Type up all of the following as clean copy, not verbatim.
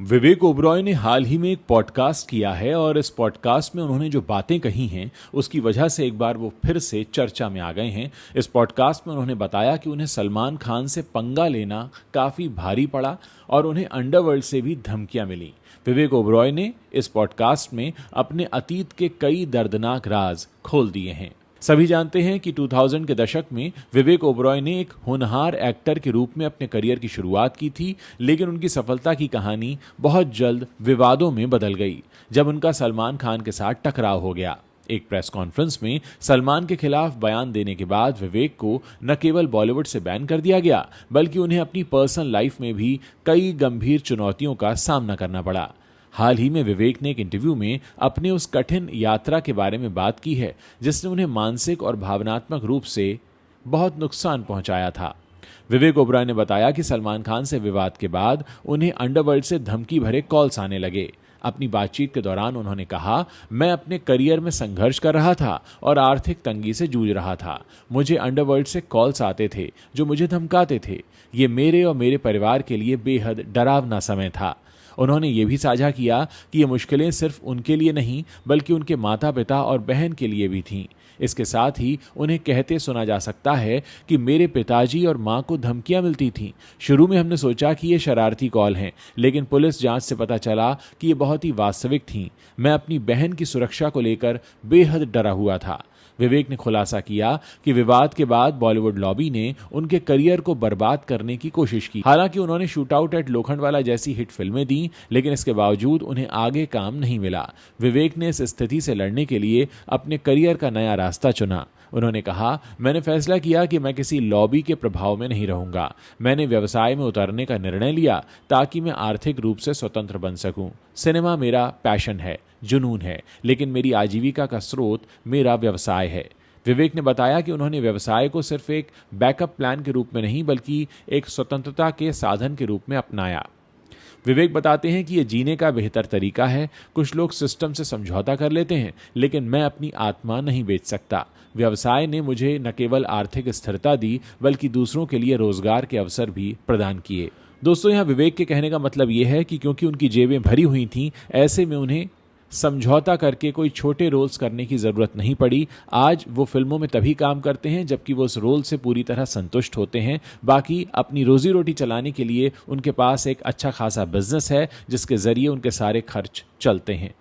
विवेक ओबरॉय ने हाल ही में एक पॉडकास्ट किया है और इस पॉडकास्ट में उन्होंने जो बातें कही हैं उसकी वजह से एक बार वो फिर से चर्चा में आ गए हैं। इस पॉडकास्ट में उन्होंने बताया कि उन्हें सलमान खान से पंगा लेना काफ़ी भारी पड़ा और उन्हें अंडरवर्ल्ड से भी धमकियां मिली। विवेक ओबरॉय ने इस पॉडकास्ट में अपने अतीत के कई दर्दनाक राज खोल दिए हैं। सभी जानते हैं कि 2000 के दशक में विवेक ओबरॉय ने एक होनहार एक्टर के रूप में अपने करियर की शुरुआत की थी, लेकिन उनकी सफलता की कहानी बहुत जल्द विवादों में बदल गई जब उनका सलमान खान के साथ टकराव हो गया। एक प्रेस कॉन्फ्रेंस में सलमान के खिलाफ बयान देने के बाद विवेक को न केवल बॉलीवुड से बैन कर दिया गया, बल्कि उन्हें अपनी पर्सनल लाइफ में भी कई गंभीर चुनौतियों का सामना करना पड़ा। हाल ही में विवेक ने एक इंटरव्यू में अपने उस कठिन यात्रा के बारे में बात की है जिसने उन्हें मानसिक और भावनात्मक रूप से बहुत नुकसान पहुंचाया था। विवेक ओबरॉय ने बताया कि सलमान खान से विवाद के बाद उन्हें अंडरवर्ल्ड से धमकी भरे कॉल्स आने लगे। अपनी बातचीत के दौरान उन्होंने कहा, मैं अपने करियर में संघर्ष कर रहा था और आर्थिक तंगी से जूझ रहा था। मुझे अंडरवर्ल्ड से कॉल्स आते थे जो मुझे धमकाते थे। ये मेरे और मेरे परिवार के लिए बेहद डरावना समय था। उन्होंने ये भी साझा किया कि ये मुश्किलें सिर्फ उनके लिए नहीं बल्कि उनके माता पिता और बहन के लिए भी थीं। इसके साथ ही उन्हें कहते सुना जा सकता है कि मेरे पिताजी और मां को धमकियां मिलती थीं। शुरू में हमने सोचा कि ये शरारती कॉल हैं, लेकिन पुलिस जांच से पता चला कि ये बहुत ही वास्तविक थीं। मैं अपनी बहन की सुरक्षा को लेकर बेहद डरा हुआ था। विवेक ने खुलासा किया कि विवाद के बाद बॉलीवुड लॉबी ने उनके करियर को बर्बाद करने की कोशिश की। हालांकि उन्होंने शूट आउट एट लोखंडवाला जैसी हिट फिल्में दी, लेकिन इसके बावजूद उन्हें आगे काम नहीं मिला। विवेक ने इस स्थिति से लड़ने के लिए अपने करियर का नया रास्ता चुना। उन्होंने कहा, मैंने फैसला किया कि मैं किसी लॉबी के प्रभाव में नहीं रहूंगा। मैंने व्यवसाय में उतरने का निर्णय लिया ताकि मैं आर्थिक रूप से स्वतंत्र बन सकूं। सिनेमा मेरा पैशन है, जुनून है, लेकिन मेरी आजीविका का स्रोत मेरा व्यवसाय है। विवेक ने बताया कि उन्होंने व्यवसाय को सिर्फ एक बैकअप प्लान के रूप में नहीं बल्कि एक स्वतंत्रता के साधन के रूप में अपनाया। विवेक बताते हैं कि यह जीने का बेहतर तरीका है। कुछ लोग सिस्टम से समझौता कर लेते हैं, लेकिन मैं अपनी आत्मा नहीं बेच सकता। व्यवसाय ने मुझे न केवल आर्थिक स्थिरता दी बल्कि दूसरों के लिए रोजगार के अवसर भी प्रदान किए। दोस्तों, यहाँ विवेक के कहने का मतलब यह है कि क्योंकि उनकी जेबें भरी हुई थीं, ऐसे में उन्हें समझौता करके कोई छोटे रोल्स करने की ज़रूरत नहीं पड़ी। आज वो फिल्मों में तभी काम करते हैं जबकि वो उस रोल से पूरी तरह संतुष्ट होते हैं। बाकी अपनी रोजी रोटी चलाने के लिए उनके पास एक अच्छा खासा बिजनेस है जिसके ज़रिए उनके सारे खर्च चलते हैं।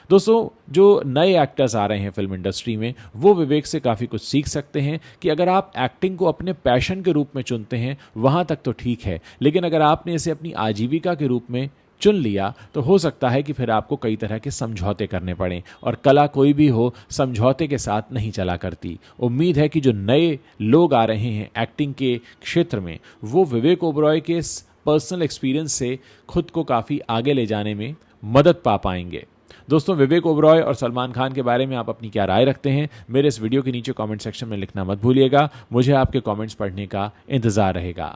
दोस्तों, जो नए एक्टर्स आ रहे हैं फिल्म इंडस्ट्री में, वो विवेक से काफ़ी कुछ सीख सकते हैं कि अगर आप एक्टिंग को अपने पैशन के रूप में चुनते हैं वहाँ तक तो ठीक है, लेकिन अगर आपने इसे अपनी आजीविका के रूप में चुन लिया तो हो सकता है कि फिर आपको कई तरह के समझौते करने पड़ें, और कला कोई भी हो समझौते के साथ नहीं चला करती। उम्मीद है कि जो नए लोग आ रहे हैं एक्टिंग के क्षेत्र में, वो विवेक ओबरॉय के इस पर्सनल एक्सपीरियंस से खुद को काफ़ी आगे ले जाने में मदद पा पाएंगे। दोस्तों, विवेक ओबरॉय और सलमान खान के बारे में आप अपनी क्या राय रखते हैं, मेरे इस वीडियो के नीचे कमेंट सेक्शन में लिखना मत भूलिएगा। मुझे आपके कमेंट्स पढ़ने का इंतज़ार रहेगा।